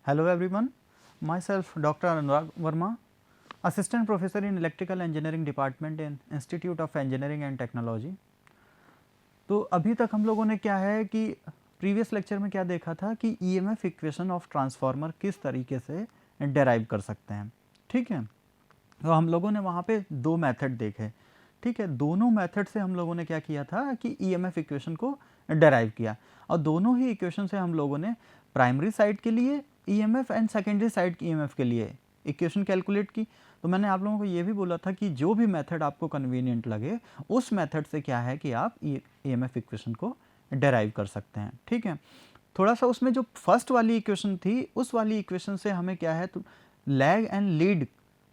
Hello everyone, myself Dr. Anurag Verma, Assistant Professor in Electrical Engineering Department in Institute of Engineering and Technology. तो अभी तक हम लोगों ने क्या है कि प्रीवियस लेक्चर में क्या देखा था कि ईएमएफ इक्वेशन ऑफ ट्रांसफार्मर किस तरीके से डेराइव कर सकते हैं, ठीक है। तो हम लोगों ने वहाँ पे दो मेथड देखे, ठीक है। दोनों मेथड से हम लोगों ने क्या किया था कि ईएमएफ इक्वेशन को डेराइव किया और दोनों ही इक्वेशन से हम लोगों ने प्राइमरी साइड के लिए ईएमएफ एंड सेकेंडरी साइड की ईएमएफ के लिए इक्वेशन कैलकुलेट की। तो मैंने आप लोगों को ये भी बोला था कि जो भी मेथड आपको कन्वीनियंट लगे उस मेथड से क्या है कि आप ईएमएफ इक्वेशन को डेराइव कर सकते हैं, ठीक है। थोड़ा सा उसमें जो फर्स्ट वाली इक्वेशन थी उस वाली इक्वेशन से हमें क्या है तो लैग एंड लीड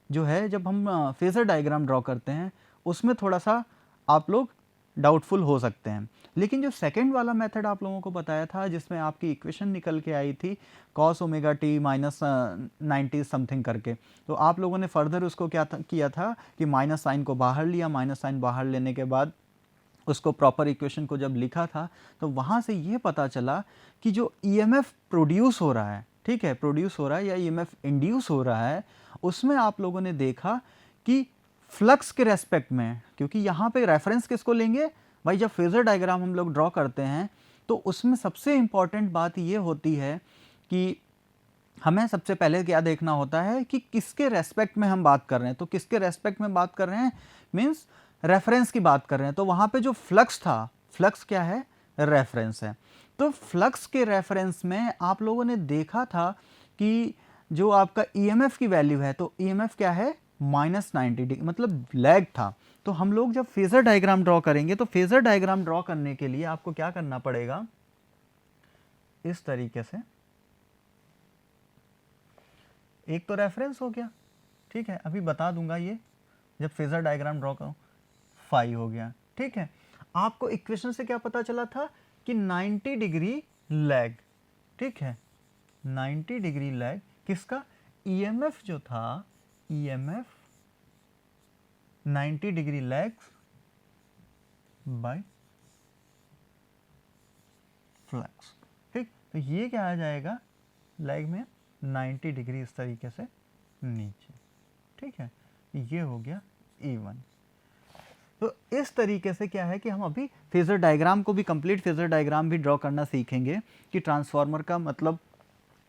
जो है जब हम फेजर डायग्राम ड्रॉ करते हैं उसमें थोड़ा सा आप लोग डाउटफुल हो सकते हैं। लेकिन जो सेकंड वाला मेथड आप लोगों को बताया था जिसमें आपकी इक्वेशन निकल के आई थी cos omega T minus 90 something करके, तो आप लोगों ने फर्दर उसको क्या किया था कि माइनस साइन को बाहर लिया, माइनस साइन बाहर लेने के बाद उसको प्रॉपर इक्वेशन को जब लिखा था तो वहाँ से ये पता चला कि जो ईएमएफ प्रोड्यूस हो रहा है, ठीक है, प्रोड्यूस हो रहा है या ईएमएफ इंड्यूस हो रहा है, उसमें आप लोगों ने देखा कि फ्लक्स के रेस्पेक्ट में, क्योंकि यहाँ पे रेफरेंस किसको लेंगे भाई, जब फेजर डायग्राम हम लोग ड्रॉ करते हैं तो उसमें सबसे इंपॉर्टेंट बात ये होती है कि हमें सबसे पहले क्या देखना होता है कि किसके रेस्पेक्ट में हम बात कर रहे हैं। तो किसके रेस्पेक्ट में बात कर रहे हैं मीन्स रेफरेंस की बात कर रहे हैं। तो वहाँ पे जो फ्लक्स था, फ्लक्स क्या है, रेफरेंस है। तो फ्लक्स के रेफरेंस में आप लोगों ने देखा था कि जो आपका ईएमएफ की वैल्यू है, तो ईएमएफ क्या है -90 मतलब लैग था। तो हम लोग जब फेजर डायग्राम ड्रॉ करेंगे तो फेजर डायग्राम ड्रॉ करने के लिए आपको क्या करना पड़ेगा, इस तरीके से एक तो रेफरेंस हो गया, ठीक है, अभी बता दूंगा ये जब फेजर डायग्राम ड्रॉ करो, फाई हो गया, ठीक है। आपको इक्वेशन से क्या पता चला था कि 90 डिग्री लैग, ठीक है, 90 डिग्री लैग किसका, ईएमएफ जो था, EMF 90 degree lags by flux, ठीक। तो ये क्या आ जाएगा लैग में 90 डिग्री इस तरीके से नीचे, ठीक है, ये हो गया E1। तो इस तरीके से क्या है कि हम अभी फेजर डायग्राम को भी, कंप्लीट फेजर डायग्राम भी ड्रॉ करना सीखेंगे कि ट्रांसफार्मर का मतलब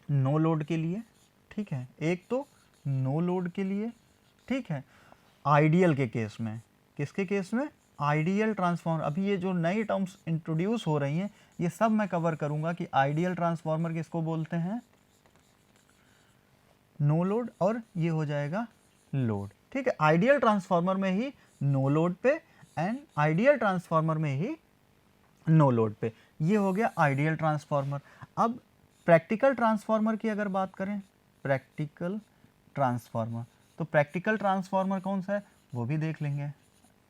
नो लोड के लिए, ठीक है, एक तो नो लोड के लिए, ठीक है, आइडियल के केस में, किसके केस में, आइडियल ट्रांसफार्मर। अभी ये जो नई टर्म्स इंट्रोड्यूस हो रही हैं ये सब मैं कवर करूंगा कि आइडियल ट्रांसफार्मर किसको बोलते हैं, नो लोड, और ये हो जाएगा लोड, ठीक है। आइडियल ट्रांसफार्मर में ही नो लोड पे एंड आइडियल ट्रांसफार्मर में ही नो लोड पे, ये हो गया आइडियल ट्रांसफार्मर। अब प्रैक्टिकल ट्रांसफार्मर की अगर बात करें, प्रैक्टिकल ट्रांसफार्मर, तो प्रैक्टिकल ट्रांसफार्मर कौन सा है वो भी देख लेंगे,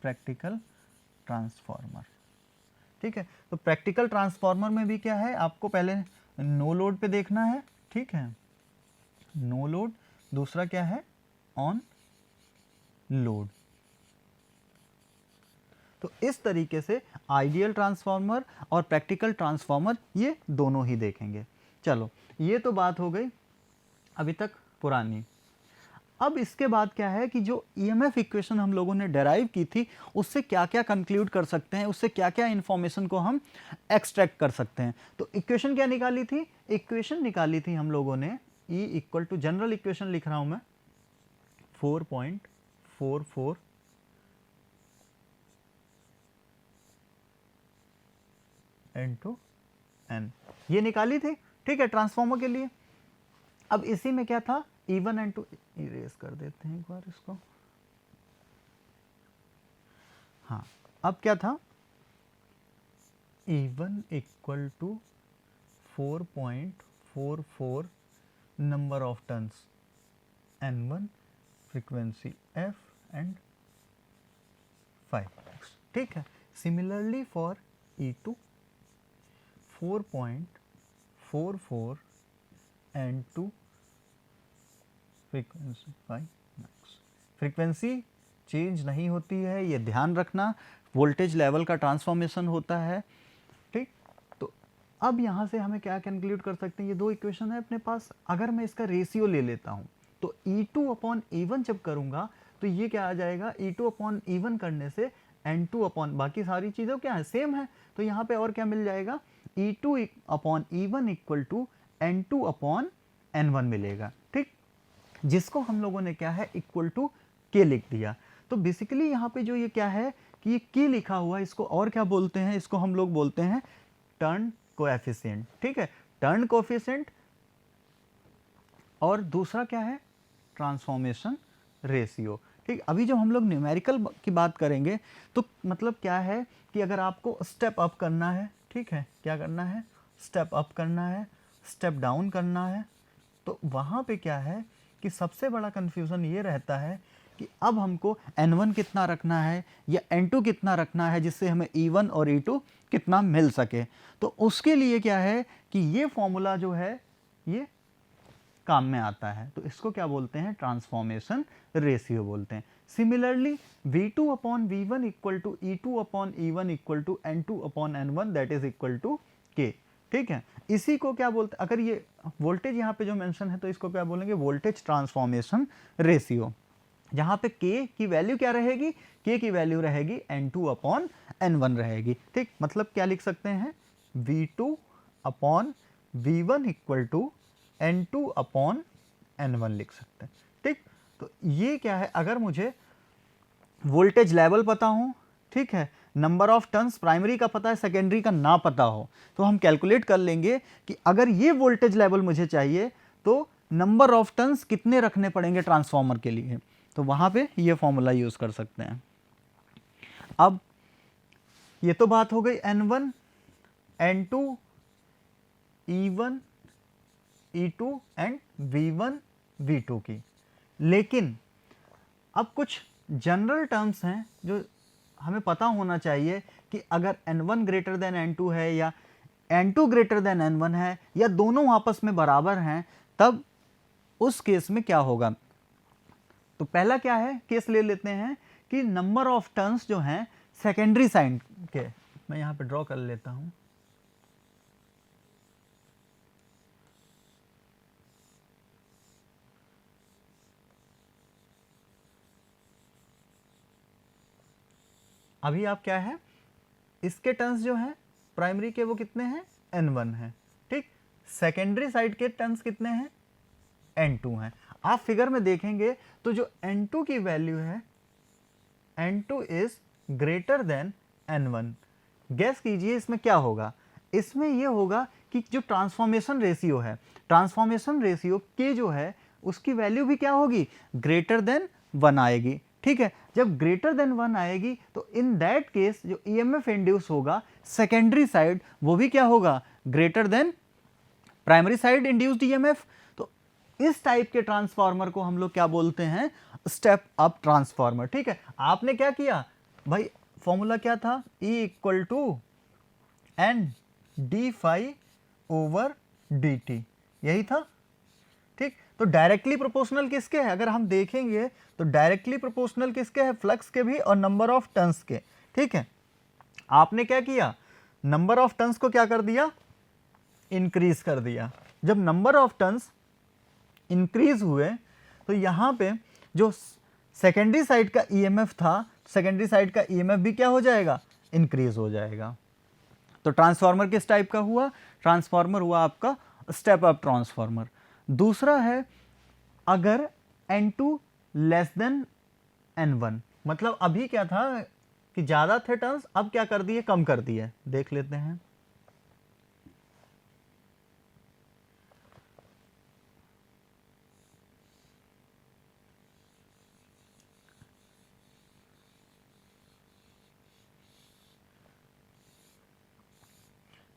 प्रैक्टिकल ट्रांसफार्मर, ठीक है। तो प्रैक्टिकल ट्रांसफार्मर में भी क्या है, आपको पहले नो लोड पे देखना है, ठीक है, नो लोड, दूसरा क्या है ऑन लोड। तो इस तरीके से आइडियल ट्रांसफार्मर और प्रैक्टिकल ट्रांसफार्मर ये दोनों ही देखेंगे। चलो ये तो बात हो गई अभी तक पुरानी। अब इसके बाद क्या है कि जो ईएमएफ इक्वेशन हम लोगों ने डेराइव की थी उससे क्या क्या कंक्लूड कर सकते हैं, उससे क्या क्या इंफॉर्मेशन को हम एक्सट्रैक्ट कर सकते हैं। तो इक्वेशन क्या निकाली थी, इक्वेशन निकाली थी हम लोगों ने E equal to, general equation लिख रहा हूं मैं, 4.44 इनटू एन, ये निकाली थी, ठीक है, ट्रांसफार्मर के लिए। अब इसी में क्या था, E1 एंड टू, इरेज कर देते हैं एक बार इसको, हाँ, अब क्या था, E1 equal to 4.44 number of turns, N1 frequency F and 5x, ठीक है। Similarly for E2 4.44 N2 frequency 5x, frequency change नहीं होती है, ये ध्यान रखना, वोल्टेज लेवल का ट्रांसफॉर्मेशन होता है, ठीक। तो अब यहाँ से हमें क्या कंक्लूड कर सकते हैं, ये दो इक्वेशन है अपने पास, अगर मैं इसका रेशियो ले लेता हूँ तो E2/E1 जब करूँगा तो ये क्या आ जाएगा, E2/E1 करने से N2 बाकी सारी चीज़ें क्या है, सेम है, तो यहाँ पे और क्या मिल जाएगा, E2/E1 इक्वल टू N2/N1 मिलेगा, ठीक, जिसको हम लोगों ने क्या है इक्वल टू K लिख दिया। तो बेसिकली यहाँ पे जो ये क्या है कि ये K लिखा हुआ है, इसको और क्या बोलते हैं, इसको हम लोग बोलते हैं टर्न कोएफिशिएंट, ठीक है, टर्न कोएफिशिएंट, और दूसरा क्या है, ट्रांसफॉर्मेशन रेशियो, ठीक। अभी जब हम लोग न्यूमेरिकल की बात करेंगे तो मतलब क्या है कि अगर आपको स्टेप अप करना है, ठीक है, क्या करना है, स्टेप अप करना है, स्टेप डाउन करना है, तो वहाँ पे क्या है कि सबसे बड़ा कन्फ्यूज़न ये रहता है कि अब हमको N1 कितना रखना है या N2 कितना रखना है जिससे हमें E1 और E2 कितना मिल सके। तो उसके लिए क्या है कि ये फॉर्मूला जो है ये काम में आता है, तो इसको क्या बोलते हैं, ट्रांसफॉर्मेशन रेशियो बोलते हैं। Similarly V2/V1 equal to E2/E1 equal to N2/N1 that is equal to K, ठीक है। इसी को क्या बोलते हैं, अगर ये वोल्टेज यहाँ पे जो मेंशन है तो इसको क्या बोलेंगे, वोल्टेज ट्रांसफॉर्मेशन रेशियो, जहाँ पे K की वैल्यू क्या रहेगी, K की वैल्यू रहेगी N2/N1 रहेगी, ठीक। मतलब क्या लिख सकते हैं, V2/V1 इक्वल टू N2/N1 लिख सकते हैं, ठीक। तो ये क्या है, अगर मुझे वोल्टेज लेवल पता हो, ठीक है, नंबर ऑफ टर्न्स प्राइमरी का पता है, सेकेंडरी का ना पता हो, तो हम कैलकुलेट कर लेंगे कि अगर ये वोल्टेज लेवल मुझे चाहिए तो नंबर ऑफ टर्न्स कितने रखने पड़ेंगे ट्रांसफॉर्मर के लिए, तो वहां पे ये फॉर्मूला यूज कर सकते हैं। अब ये तो बात हो गई N1, N2, E1, E2 and V1, V2 की, लेकिन अब कुछ जनरल टर्म्स हैं जो हमें पता होना चाहिए कि अगर N1 ग्रेटर देन N2 है या N2 ग्रेटर देन N1 है या दोनों आपस में बराबर हैं, तब उस केस में क्या होगा। तो पहला क्या है, केस ले लेते हैं कि नंबर ऑफ टर्न्स जो हैं सेकेंडरी साइड के, मैं यहां पे ड्रॉ कर लेता हूं, अभी आप क्या है, इसके टर्न्स जो हैं प्राइमरी के वो कितने हैं, N1 है, ठीक। सेकेंडरी साइड के टर्न्स कितने हैं, N2 हैं। आप फिगर में देखेंगे तो जो N2 की वैल्यू है, N2 is greater than N1। Gas कीजिए इसमें क्या होगा, इसमें ये होगा कि जो ट्रांसफॉर्मेशन रेशियो है, ट्रांसफॉर्मेशन रेशियो के जो है उसकी वैल्यू भी क्या होगी, ग्रेटर देन 1 आएगी, ठीक है। जब ग्रेटर देन 1 आएगी तो इन दैट केस जो ईएमएफ इंड्यूस होगा सेकेंडरी साइड वो भी क्या होगा, greater than primary side induced EMF. तो इस टाइप के ट्रांसफार्मर को हम लोग क्या बोलते हैं, स्टेप अप ट्रांसफार्मर, ठीक है। आपने क्या किया भाई, फॉर्मूला क्या था, E equal to N d phi over d t, यही था, ठीक। तो डायरेक्टली प्रोपोर्शनल किसके है, अगर हम देखेंगे तो डायरेक्टली प्रोपोर्शनल किसके है, फ्लक्स के भी और नंबर ऑफ टर्न्स के, ठीक है। आपने क्या किया, नंबर ऑफ टर्न्स को क्या कर दिया, इंक्रीज कर दिया। जब नंबर ऑफ टर्न्स इंक्रीज हुए तो यहां पे जो सेकेंडरी साइड का ईएमएफ था, सेकेंडरी साइड का ईएमएफ भी क्या हो जाएगा, इंक्रीज हो जाएगा। तो ट्रांसफार्मर किस टाइप का हुआ, ट्रांसफार्मर हुआ आपका स्टेप अप ट्रांसफार्मर। दूसरा है अगर N2 लेस देन N1, मतलब अभी क्या था कि ज्यादा थे टर्न्स, अब क्या कर दिए, कम कर दिए, देख लेते हैं।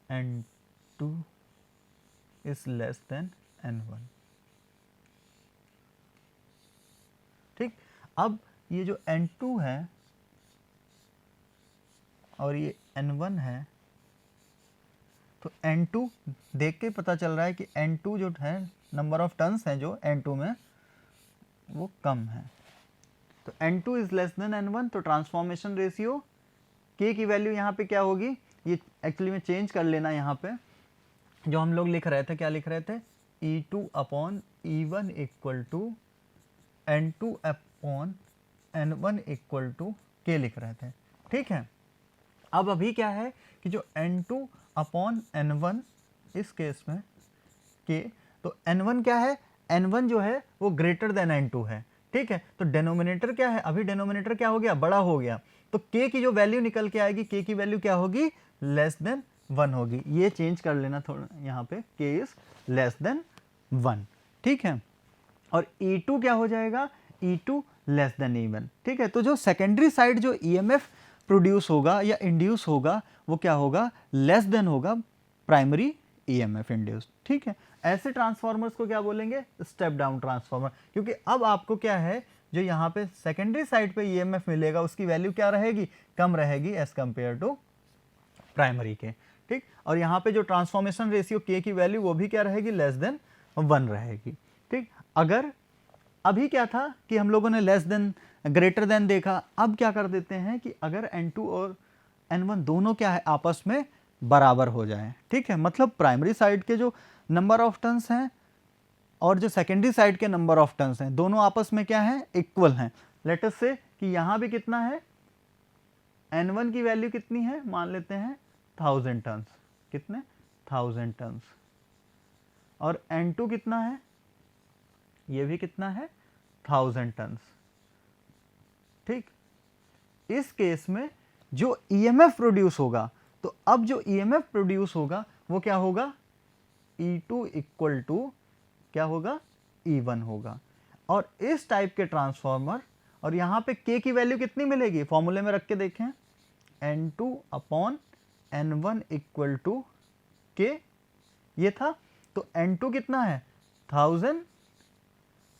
N2 is less than N1, ठीक। अब ये जो N2 है और ये N1 है, तो N2 देख के पता चल रहा है कि N2 जो है, नंबर ऑफ टर्न्स हैं जो N2 में वो कम है। तो N2 is less than N1, तो ट्रांसफॉर्मेशन रेशियो K की वैल्यू यहाँ पे क्या होगी, ये एक्चुअली में चेंज कर लेना यहाँ पे, जो हम लोग लिख रहे थे, क्या लिख रहे थे, E2 upon E1 equal to N2 upon N1 equal to K लिख रहे थे, ठीक है। अब अभी क्या है कि जो N2 अपॉन N1 इस केस में K, तो N1 क्या है, N1 जो है वो ग्रेटर देन N2 है, ठीक है। तो डेनोमिनेटर क्या है, अभी डेनोमिनेटर क्या हो गया, बड़ा हो गया, तो K की जो वैल्यू निकल के आएगी, K की वैल्यू क्या होगी, लेस देन 1 होगी। ये चेंज कर लेना थोड़ा यहाँ पे, K इज लेस देन 1, ठीक है। और E2 क्या हो जाएगा, E2 लेस देन E1, ठीक है। तो जो सेकेंडरी साइड जो EMF प्रोड्यूस होगा या इंड्यूस होगा वो क्या होगा, लेस देन होगा प्राइमरी EMF इंड्यूस, ठीक है। ऐसे ट्रांसफॉर्मर्स को क्या बोलेंगे, स्टेप डाउन ट्रांसफॉर्मर, क्योंकि अब आपको क्या है, जो यहाँ पे सेकेंडरी साइड पे EMF मिलेगा उसकी वैल्यू क्या रहेगी, कम रहेगी एज कंपेयर टू प्राइमरी के, ठीक। और यहाँ पे जो ट्रांसफॉर्मेशन रेशियो K की वैल्यू वो भी क्या रहेगी, लेस देन 1 रहेगी, ठीक। अगर अभी क्या था कि हम लोगों ने लेस देन ग्रेटर देन देखा, अब क्या कर देते हैं कि अगर N2 और N1 दोनों क्या है आपस में बराबर हो जाए, ठीक है, मतलब प्राइमरी साइड के जो नंबर ऑफ टर्न्स हैं और जो सेकेंडरी साइड के नंबर ऑफ टर्न्स हैं दोनों आपस में क्या है, इक्वल हैं। लेट अस से कि यहाँ भी कितना है, N1 की वैल्यू कितनी है, मान लेते हैं 1000 टर्न्स, कितने 1000 टर्न्स, और N2 कितना है, ये भी कितना है 1000 टन्स, ठीक। इस केस में जो EMF प्रोड्यूस होगा, तो अब जो EMF प्रोड्यूस होगा वो क्या होगा, E2 इक्वल टू क्या होगा, E1 होगा। और इस टाइप के ट्रांसफॉर्मर, और यहाँ पे K की वैल्यू कितनी मिलेगी, फॉर्मूले में रख के देखें, N2 upon N1 equal to K, ये था। तो N2 कितना है 1000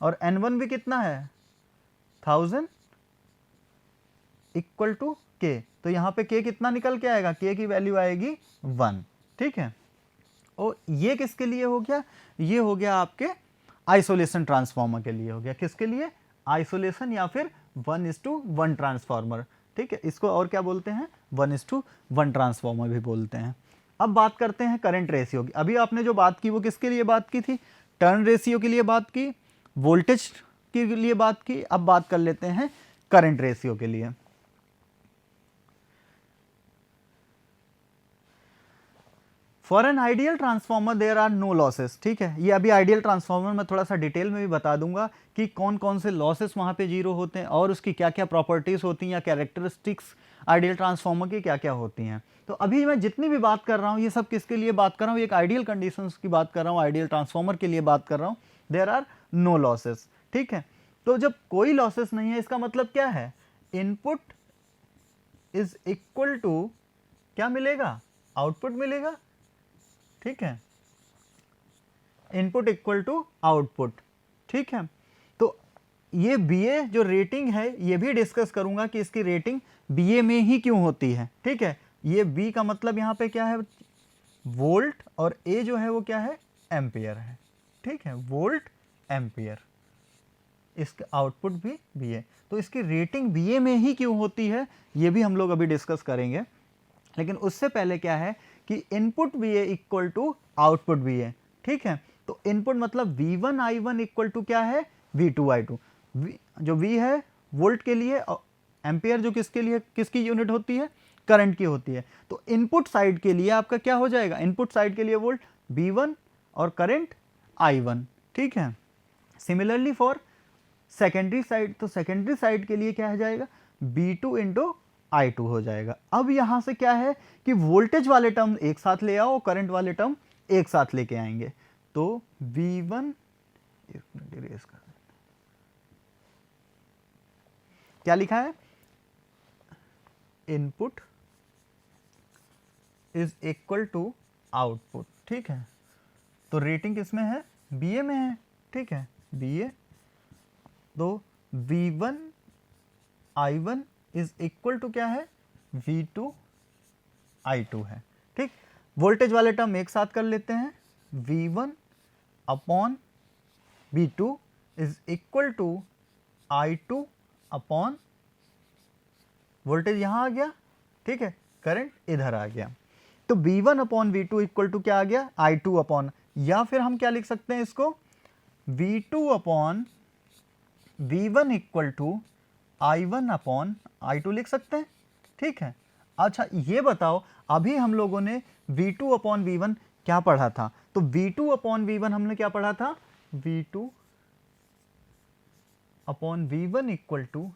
और N1 भी कितना है 1000 इक्वल टू K, तो यहाँ पे K कितना निकल के आएगा, K की वैल्यू आएगी 1, ठीक है। और ये किसके लिए हो गया, ये हो गया आपके आइसोलेशन ट्रांसफार्मर के लिए हो गया, किसके लिए, आइसोलेशन या फिर 1:1 ट्रांसफार्मर, ठीक है। इसको और क्या बोलते हैं, 1:1 ट्रांसफार्मर भी बोलते हैं। अब बात करते हैं करंट रेशियो की। अभी आपने जो बात की वो किसके लिए बात की थी, टर्न रेशियो के लिए बात की, वोल्टेज के लिए बात की। अब बात कर लेते हैं करंट रेशियो के लिए। For an ideal transformer there are no losses, ठीक है। ये अभी आइडियल ट्रांसफॉर्मर में थोड़ा सा डिटेल में भी बता दूंगा कि कौन कौन से लॉसेस वहाँ पे जीरो होते हैं और उसकी क्या क्या प्रॉपर्टीज होती हैं या कैरेक्टरिस्टिक्स आइडियल ट्रांसफॉर्मर की क्या क्या होती हैं। तो अभी मैं जितनी भी बात कर रहा हूँ ये सब किसके लिए बात कर रहा हूँ, एक आइडियल कंडीशंस की बात कर रहा हूँ, आइडियल ट्रांसफॉर्मर के लिए बात कर रहा हूँ। देयर आर नो लॉसेस, ठीक है। तो जब कोई लॉसेस नहीं है इसका मतलब क्या है, इनपुट इज इक्वल टू क्या मिलेगा, आउटपुट मिलेगा, ठीक है। इनपुट इक्वल टू आउटपुट, ठीक है। तो ये BA जो रेटिंग है ये भी डिस्कस करूंगा कि इसकी रेटिंग BA में ही क्यों होती है, ठीक है। ये B का मतलब यहाँ पे क्या है, वोल्ट, और A जो है वो क्या है, एम्पियर है, ठीक है, वोल्ट एम्पियर। इसका आउटपुट भी BA, तो इसकी रेटिंग BA में ही क्यों होती है ये भी हम लोग अभी डिस्कस करेंगे। लेकिन उससे पहले क्या है कि input BA equal to output BA, ठीक है। तो इनपुट मतलब V1 I1 इक्वल टू क्या है, V2 I2। जो V है वोल्ट के लिए, और एम्पियर जो किसके लिए, किसकी यूनिट होती है, करंट की होती है। तो इनपुट साइड के लिए आपका क्या हो जाएगा, इनपुट साइड के लिए वोल्ट V1 और करंट I1, ठीक है। सिमिलरली फॉर सेकेंडरी साइड, तो सेकेंडरी साइड के लिए क्या हो जाएगा, B2 इंटू I2 हो जाएगा। अब यहां से क्या है कि वोल्टेज वाले टर्म एक साथ ले आओ, करंट वाले टर्म एक साथ लेके आएंगे। तो V1, एक मिनट इरेज कर, क्या लिखा है, input is equal to output, ठीक है। तो रेटिंग किसमें है, BA में है, ठीक है, BA। तो V1 I1 is equal to क्या है, V2 I2 है, ठीक। वोल्टेज वाले टर्म एक साथ कर लेते हैं, V1 upon V2 is equal to I2 upon, voltage यहां आ गया, ठीक है, करंट इधर आ गया। तो V1 upon V2 equal to क्या आ गया, I2 अपॉन, या फिर हम क्या लिख सकते हैं इसको, V2 upon V1 equal to I1 upon I2 लिख सकते हैं, ठीक है। अच्छा ये बताओ, अभी हम लोगों ने V2 अपॉन V1 क्या पढ़ा था, तो V2 अपॉन V1 हमने क्या पढ़ा था, V2 upon V1 equal to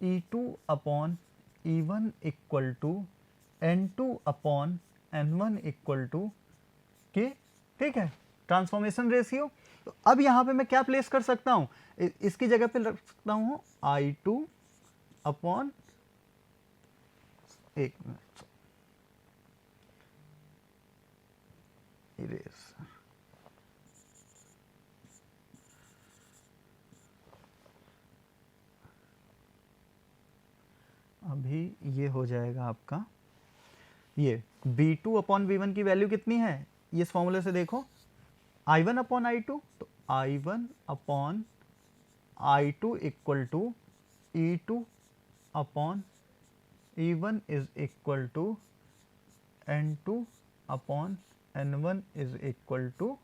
E2 upon E1 equal to N2 upon N1 equal to K, ठीक है, ट्रांसफॉर्मेशन रेशियो। तो अब यहाँ पे मैं क्या प्लेस कर सकता हूँ, इसकी जगह पे रख सकता हूँ I2 अपॉन, एक मिनट, इरेजर, अभी ये हो जाएगा आपका, ये V2 अपॉन V1 की वैल्यू कितनी है, ये इस फॉर्मूले से देखो, I1 अपॉन I2, तो I1 upon I2 equal to E2 upon E1 is equal to N2 upon N1 is equal to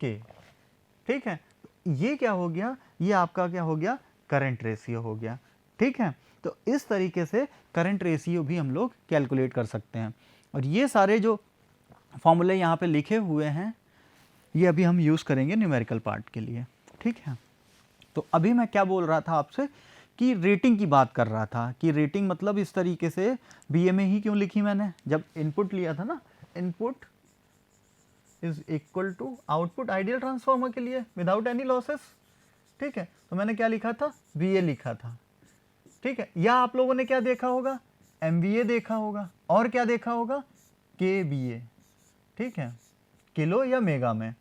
K, ठीक है। ये क्या हो गया, ये आपका क्या हो गया, करंट रेशियो हो गया, ठीक है। तो इस तरीके से करंट रेशियो भी हम लोग कैलकुलेट कर सकते हैं, और ये सारे जो फॉर्मूले यहाँ पे लिखे हुए हैं ये अभी हम यूज़ करेंगे न्यूमेरिकल पार्ट के लिए, ठीक है। तो अभी मैं क्या बोल रहा था आपसे कि रेटिंग की बात कर रहा था, कि रेटिंग मतलब इस तरीके से बीए में ही क्यों लिखी मैंने, जब इनपुट लिया था ना, input is equal to output ideal transformer के लिए विदाउट एनी लॉसेस, ठीक है। तो मैंने क्या लिखा था, बीए लिखा था, ठीक है। या आप लोगों ने क्या देखा होगा, एमबीए देखा होगा, और क्या देखा होगा, केबीए, ठीक है, किलो या मेगा में।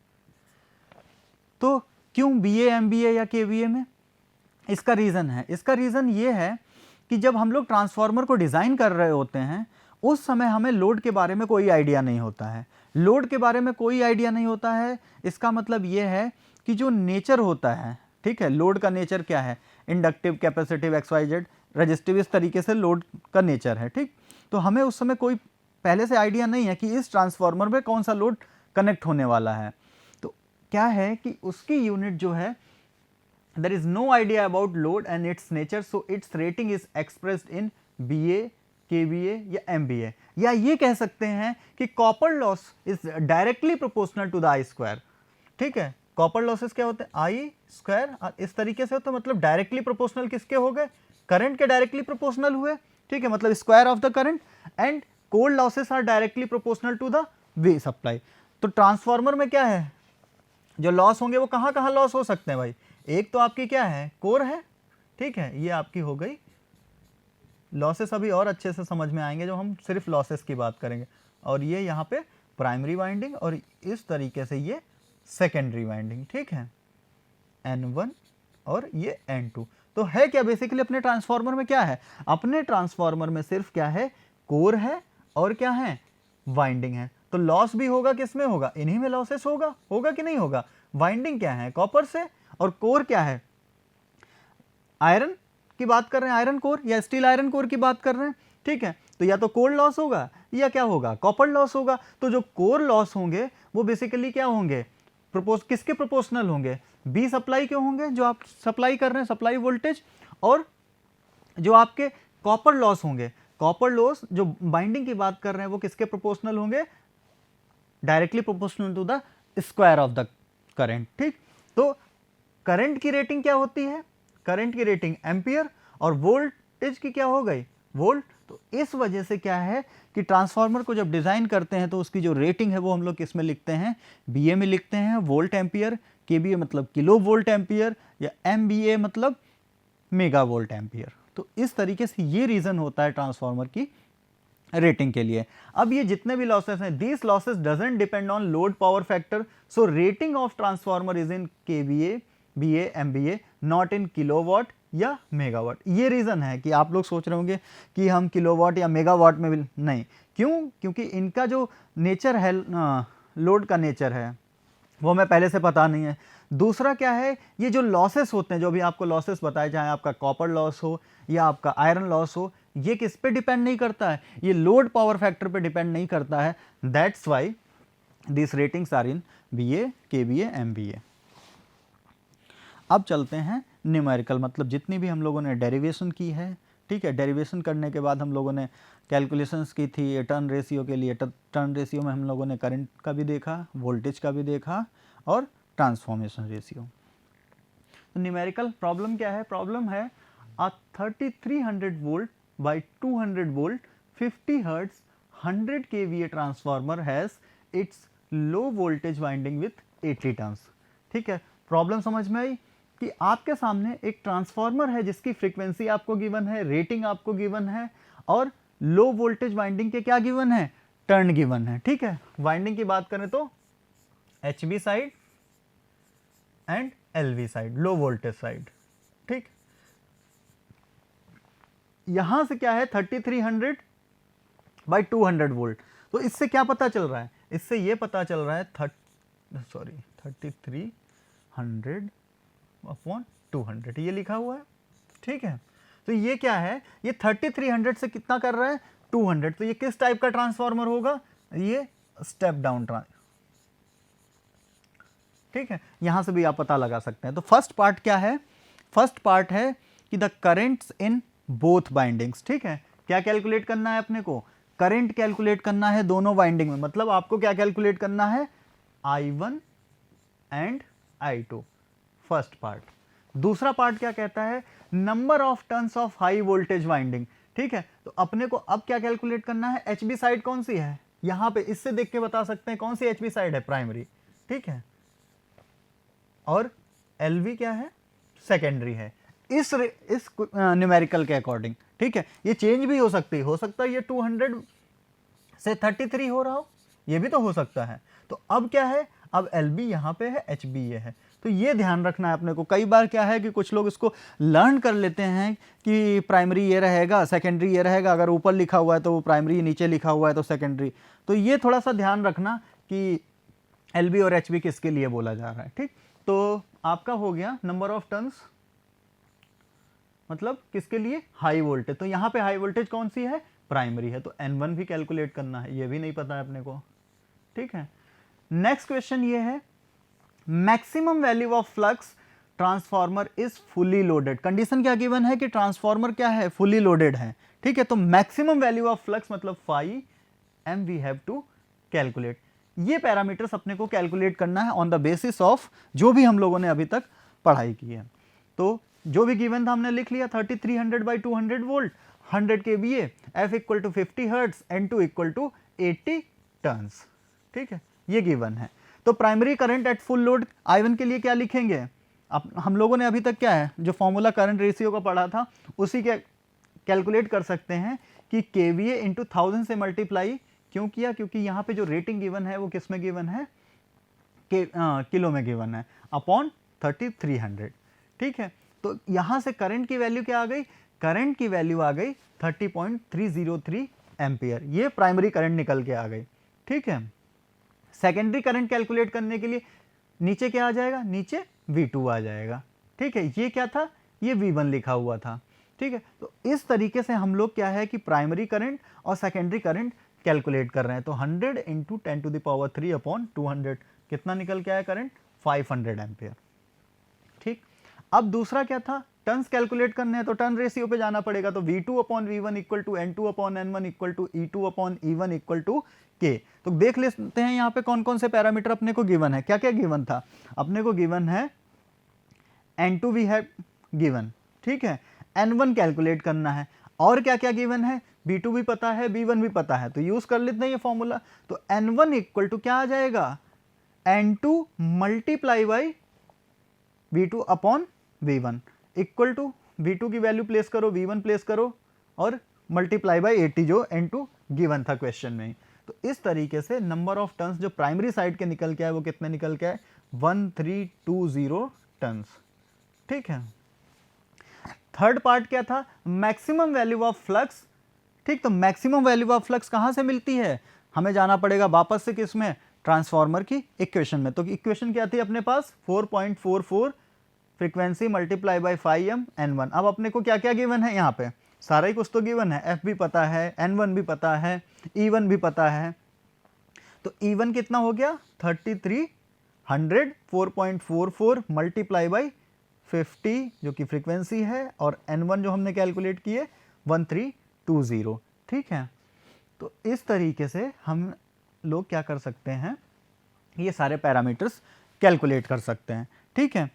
तो क्यों बीए, एमबीए या केबीए में, इसका रीज़न है, इसका रीज़न ये है कि जब हम लोग ट्रांसफार्मर को डिज़ाइन कर रहे होते हैं उस समय हमें लोड के बारे में कोई आइडिया नहीं होता है, लोड के बारे में कोई आइडिया नहीं होता है। इसका मतलब ये है कि जो नेचर होता है, ठीक है, लोड का नेचर क्या है, इंडक्टिव, कैपेसिटिव, XYZ, रेजिस्टिव, इस तरीके से लोड का नेचर है, ठीक। तो हमें उस समय कोई पहले से आइडिया नहीं है कि इस ट्रांसफार्मर में कौन सा लोड कनेक्ट होने वाला है। तो क्या है कि उसकी यूनिट जो है, there is no idea about load and its nature, so its rating is expressed in BA, KBA या MBA, या ये कह सकते हैं कि copper loss is directly proportional to the I square, ठीक है। कॉपर लॉसेस क्या होते हैं, आई स्क्वायर, और इस तरीके से होता है, मतलब डायरेक्टली प्रोपोर्शनल किसके हो गए, करंट के डायरेक्टली प्रोपोर्शनल हुए, ठीक है, मतलब square of the current. And core losses are directly proportional to the V supply. तो ट्रांसफार्मर में क्या है, जो लॉस होंगे वो कहाँ कहाँ लॉस हो सकते हैं भाई, एक तो आपकी क्या है, कोर है, ठीक है, ये आपकी हो गई लॉसेस, अभी और अच्छे से समझ में आएंगे जब हम सिर्फ लॉसेस की बात करेंगे। और ये यहाँ पे प्राइमरी वाइंडिंग, और इस तरीके से ये सेकेंडरी वाइंडिंग, ठीक है, N1 और ये N2। तो है क्या बेसिकली अपने ट्रांसफार्मर में, क्या है, अपने ट्रांसफार्मर में सिर्फ क्या है, कोर है और क्या है, वाइंडिंग है। तो लॉस भी होगा, किस में होगा, इन्हीं में लॉसेस होगा, होगा कि नहीं होगा। वाइंडिंग क्या है, कॉपर से, और कोर क्या है, आयरन की बात कर रहे हैं, आयरन कोर या स्टील आयरन कोर की बात कर रहे हैं, ठीक है। तो या तो कोर लॉस होगा या क्या होगा, कॉपर लॉस होगा। तो जो कोर लॉस होंगे वो बेसिकली क्या होंगे, किसके प्रोपोर्शनल होंगे, बी सप्लाई के होंगे, जो आप सप्लाई कर रहे हैं, सप्लाई वोल्टेज। और जो आपके कॉपर लॉस होंगे, कॉपर लॉस जो बाइंडिंग की बात कर रहे हैं वो किसके प्रोपोर्शनल होंगे, directly proportional to the square of the current, ठीक। तो करंट की रेटिंग क्या होती है, करंट की रेटिंग एम्पियर, और वोल्टेज की क्या हो गई, वोल्ट। तो इस वजह से क्या है कि ट्रांसफार्मर को जब डिजाइन करते हैं तो उसकी जो रेटिंग है वो हम लोग किस में लिखते हैं, बीए में लिखते हैं, वोल्ट एम्पियर, केबीए मतलब किलो वोल्ट एम्पियर, या एमबीए मतलब मेगा वोल्ट एम्पियर। तो इस तरीके से ये रीजन होता है ट्रांसफार्मर की रेटिंग के लिए। अब ये जितने भी लॉसेस हैं, these losses doesn't depend on load power factor, so rating of transformer is in KVA, BA, MBA, not in kilowatt या मेगावाट। ये रीजन है कि आप लोग सोच रहे होंगे कि हम किलोवाट या मेगावाट में भी नहीं, क्यों, क्योंकि इनका जो नेचर है, लोड का नेचर है वो हमें पहले से पता नहीं है। दूसरा क्या है, ये जो लॉसेस होते हैं, जो भी आपको लॉसेस बताए, चाहे आपका कॉपर लॉस हो या आपका आयरन लॉस हो, ये किस पे डिपेंड नहीं करता है, ये लोड पावर फैक्टर पे डिपेंड नहीं करता है। That's why this ratings are in BA, KBA, MBA। अब चलते हैं न्यूमेरिकल, मतलब जितनी भी हम लोगों ने डेरिवेशन की है, ठीक है, डेरिवेशन करने के बाद हम लोगों ने कैलकुलेशंस की थी टर्न रेशियो के लिए। टर्न रेशियो में हम लोगों ने करंट का भी देखा, वोल्टेज का भी देखा और ट्रांसफॉर्मेशन रेशियो। तो न्यूमेरिकल प्रॉब्लम क्या है, प्रॉब्लम है a 3300 volt by 200 volt 50 hertz 100 kVA transformer has its low voltage winding with 80 turns. ठीक है, प्रॉब्लम समझ में आई कि आपके सामने एक ट्रांसफार्मर है जिसकी फ्रीक्वेंसी आपको गिवन है, रेटिंग आपको गिवन है और लो वोल्टेज वाइंडिंग के क्या गिवन है, टर्न गिवन है। ठीक है, वाइंडिंग की बात करें तो HV side and LV side, low voltage side. ठीक, यहां से क्या है 3300 by 200 वोल्ट। तो इससे क्या पता चल रहा है, इससे ये पता चल रहा है 3300 अपॉन 200 ये लिखा हुआ है। ठीक है, तो ये क्या है, ये 3300 से कितना कर रहा है 200, तो ये किस टाइप का ट्रांसफार्मर होगा, ये स्टेप डाउन ठीक है, यहां से भी आप पता लगा सकते हैं। तो फर्स्ट पार्ट क्या है, फर्स्ट पार्ट है कि the currents in both bindings. ठीक है, क्या कैलकुलेट करना है अपने को, करंट कैलकुलेट करना है दोनों बाइंडिंग में, मतलब आपको क्या कैलकुलेट करना है I1 and I2, first part. दूसरा पार्ट क्या कहता है, number of turns of high voltage winding. ठीक है, तो अपने को अब क्या कैलकुलेट करना है, HV साइड कौन सी है, यहां पे इससे देख के बता सकते हैं कौन सी HV साइड है, प्राइमरी। ठीक है, और LV क्या है, सेकेंडरी है, इस न्यूमेरिकल के अकॉर्डिंग। ठीक है, ये चेंज भी हो सकता है ये 200 से 33 हो रहा हो, ये भी तो हो सकता है। तो अब क्या है, अब LB यहाँ पे है, HB ये है, तो ये ध्यान रखना है अपने को। कई बार क्या है कि कुछ लोग इसको लर्न कर लेते हैं कि प्राइमरी ये रहेगा, सेकेंडरी ये रहेगा, अगर ऊपर लिखा हुआ है तो वो प्राइमरी, नीचे लिखा हुआ है तो सेकेंडरी। तो ये थोड़ा सा ध्यान रखना कि LB और HB किसके लिए बोला जा रहा है। ठीक, तो आपका हो गया नंबर ऑफ टर्न्स, मतलब किसके लिए, हाई वोल्टेज। तो यहां पे हाई वोल्टेज कौन सी है, प्राइमरी है, तो N1 भी कैलकुलेट करना है, ये भी नहीं पता है अपने को। ठीक है, नेक्स्ट क्वेश्चन ये है, maximum value of flux transformer is fully loaded. Condition क्या गिवन है कि ट्रांसफार्मर क्या है, फुली लोडेड है। ठीक है, तो मैक्सिमम वैल्यू ऑफ फ्लक्स मतलब phi m we have to calculate. ये पैरामीटर्स अपने को कैलकुलेट करना है ऑन द बेसिस ऑफ जो भी हम लोगों ने अभी तक पढ़ाई की है। तो जो भी गिवन था हमने लिख लिया, 3300 by 200 volt 100 kVA, F equal to 50 hertz, N2 equal to 80 turns. ठीक है, ये गिवन है। तो primary current at full load I1 के लिए क्या लिखेंगे, अब हम लोगों ने अभी तक क्या है, जो फॉर्मूला करंट रेशियो का पढ़ा था उसी के कैलकुलेट कर सकते हैं कि KVA इंटू 1000 से मल्टीप्लाई क्यों किया, क्योंकि यहाँ पे जो रेटिंग गिवन है वो किस में गिवन है, किलो में गिवन है, अपॉन 3300। ठीक है, तो यहां से करंट की वैल्यू क्या आ गई, करंट की वैल्यू आ गई 30.303 एम्पियर, ये प्राइमरी करंट निकल के आ गई। ठीक है, सेकेंडरी करंट कैलकुलेट करने के लिए नीचे क्या आ जाएगा, नीचे V2 आ जाएगा। ठीक है, ये क्या था, ये V1 लिखा हुआ था। ठीक है, तो इस तरीके से हम लोग क्या है कि प्राइमरी करंट और सेकेंडरी करंट कैलकुलेट कर रहे हैं। तो 100 into 10 to the power 3 upon 200 कितना निकल के आया करंट, 500 एम्पियर। ठीक, अब दूसरा क्या था, टर्न्स कैलकुलेट करने हैं, तो टर्न रेशियो पे जाना पड़ेगा। तो V2 upon V1 equal to N2 upon N1 equal to E2 upon E1 equal to K। तो देख लेते हैं यहाँ पे कौन कौन से पैरामीटर अपने को गिवन है, क्या क्या गिवन था, अपने को गिवन है N2 भी है गिवन। ठीक है, N1 कैलकुलेट करना है, और क्या क्या गिवन है, B2 भी पता है, B1 भी पता है, तो यूज कर लेते हैं ये फॉर्मूला। तो N1 इक्वल टू क्या आ जाएगा, N2 multiply by V2 upon V1 equal to V2 की वैल्यू प्लेस करो, V1 प्लेस करो और मल्टीप्लाई बाई 80 जो N2 गिवन था क्वेश्चन में। तो इस तरीके से नंबर ऑफ टर्न्स जो प्राइमरी साइड के निकल के आए वो कितने निकल के आए, 1320 टर्न्स। ठीक है, थर्ड पार्ट क्या था, मैक्सिमम वैल्यू ऑफ फ्लक्स। ठीक, तो मैक्सिमम वैल्यू ऑफ फ्लक्स कहां से मिलती है, हमें जाना पड़ेगा वापस से किसमें, ट्रांसफार्मर की इक्वेशन में। तो इक्वेशन क्या थी अपने पास, 4.44 frequency multiply by 5m N1। अब अपने को क्या क्या गिवन है यहाँ पे, सारा ही कुछ तो गिवन है, एफ भी पता है, N1 भी पता है, E1 भी पता है। तो E1 कितना हो गया 3300, 4.44 मल्टीप्लाई बाई 50 जो कि फ्रीक्वेंसी है, और N1 जो हमने कैलकुलेट किए 1320। ठीक है, तो इस तरीके से हम लोग क्या कर सकते हैं, ये सारे पैरामीटर्स कैलकुलेट कर सकते हैं। ठीक है,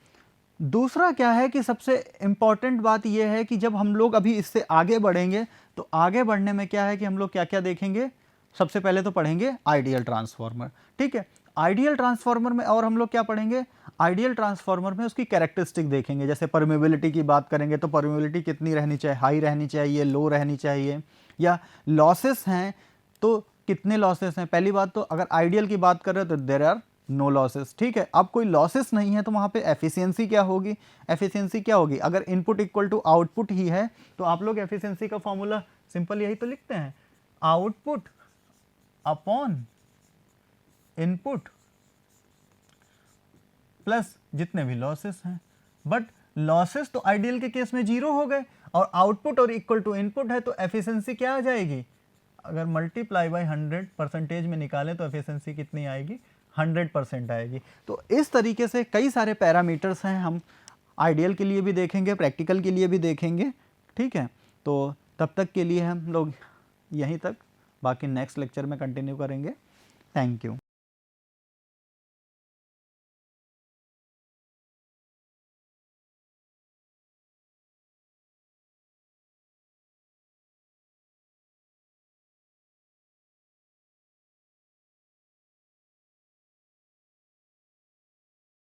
दूसरा क्या है कि सबसे इम्पॉर्टेंट बात यह है कि जब हम लोग अभी इससे आगे बढ़ेंगे तो आगे बढ़ने में क्या है कि हम लोग क्या क्या देखेंगे। सबसे पहले तो पढ़ेंगे आइडियल ट्रांसफार्मर। ठीक है, आइडियल ट्रांसफार्मर में और हम लोग क्या पढ़ेंगे, आइडियल ट्रांसफार्मर में उसकी कैरेक्टरिस्टिक देखेंगे। जैसे परमेबिलिटी की बात करेंगे तो परमेबिलिटी कितनी रहनी चाहिए, हाई रहनी चाहिए, लो रहनी चाहिए, या लॉसेस हैं तो कितने लॉसेस हैं। पहली बात तो अगर आइडियल की बात कर रहे हो तो देयर आर नो लॉसेस। ठीक है, अब कोई लॉसेस नहीं है तो वहाँ पे एफिशिएंसी क्या होगी, एफिशिएंसी क्या होगी, अगर इनपुट इक्वल टू आउटपुट ही है तो आप लोग एफिशिएंसी का फॉर्मूला सिंपल यही तो लिखते हैं, आउटपुट अपॉन इनपुट प्लस जितने भी लॉसेस हैं। बट लॉसेस तो आइडियल के केस में जीरो हो गए, और आउटपुट और इक्वल टू इनपुट है तो एफिशिएंसी क्या आ जाएगी, अगर मल्टीप्लाई बाई 100 परसेंटेज में निकालें तो एफिशिएंसी कितनी आएगी, 100% आएगी। तो इस तरीके से कई सारे पैरामीटर्स हैं, हम आइडियल के लिए भी देखेंगे, प्रैक्टिकल के लिए भी देखेंगे। ठीक है, तो तब तक के लिए हम लोग यहीं तक, बाकी नेक्स्ट लेक्चर में कंटिन्यू करेंगे। Thank you.